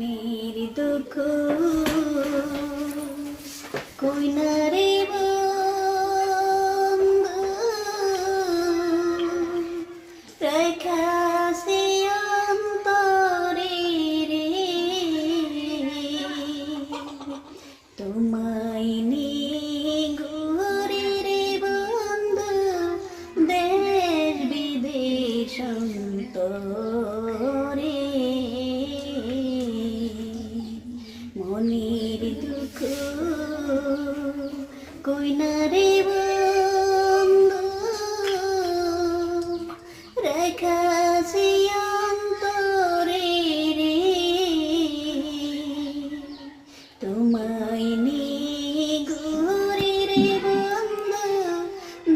মনের দুঃখ কই না রে বন্ধু রেখাসি অন্তরে রে তোমায় নিয়ে ঘুরে রে বন্ধু দেশ বিদেশ অন্তরে মনের দুঃখ কই না রে বন্ধু রেখাসি অন্তরে রে তোমায় নিয়ে ঘুরে রে বন্ধু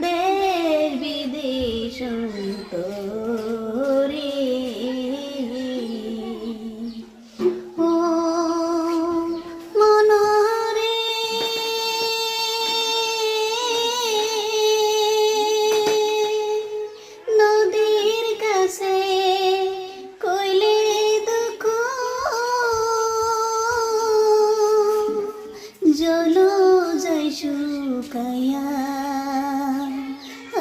দেশ বিদেশ অন্তরে ও মনরে নদীর কাছে কইলে দুঃখ জলো যাই শুকায়া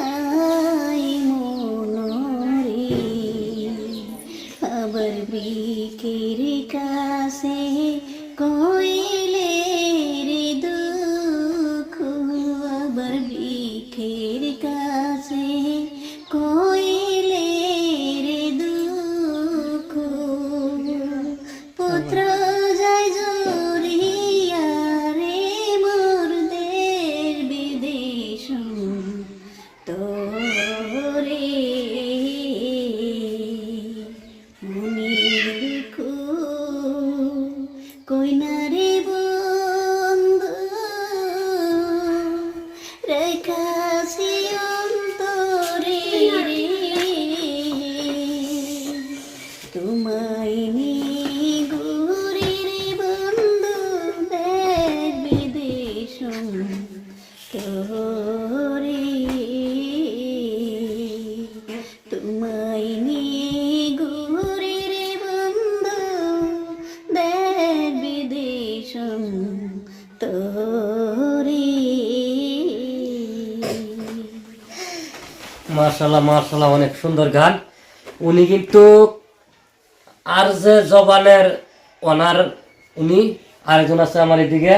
আই মনরে আবার বিকের কাছে কইলে রে দুঃখ আবার বিকের কাছে কইলে রে দুঃখ পুত্র যায় জড়িয়া রে মোর দেশ বিদেশ তোরে মনের দুঃখ কই না রে বন্ধু রেখাসি অন্তরে রে তোমায় নিয়ে ঘুরে রে বন্ধু দেশ বিদেশ তোরে তোমায় নিয়ে ঘুরে রে বন্ধু দেশ বিদেশ তোরে মাশাআল্লাহ মাশাআল্লাহ, অনেক সুন্দর গান। উনি কিন্তু আর যে জবানের ওনার, উনি আরেকজন আছে আমার এদিকে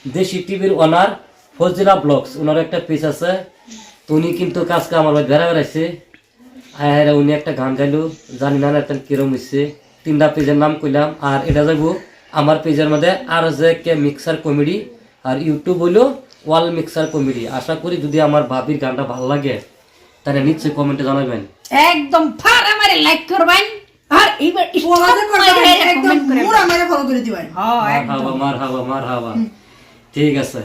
দেশি টিভির ওনার ফজিলা ব্লগস, ওনার একটা পেজ আছে। তো উনি কিন্তু কাজকে আমার ভাই বেড়া বেড়াইছে আয়, উনি একটা গান গাইলো, জানি না একটা কিরম হয়েছে। 3টা পেজের নাম কইলাম, আর এটা যাবো আমার পেজের মধ্যে আর যে কে মিক্সার কমেডি, আর ইউটিউব হইলো ওয়াল মিক্সার কমেডি। আশা করি যদি আমার ভাবির গানটা ভালো লাগে তাহলে নিশ্চয়ই কমেন্টে জানাবেন, একদম ফার আমারে লাইক করবেন আর এইবার ওনাদের করতে একদম মুড়া মেরে ফলো করে দিবেন। হ্যাঁ মারহাবা মারহাবা মারহাবা। ঠিক আছে।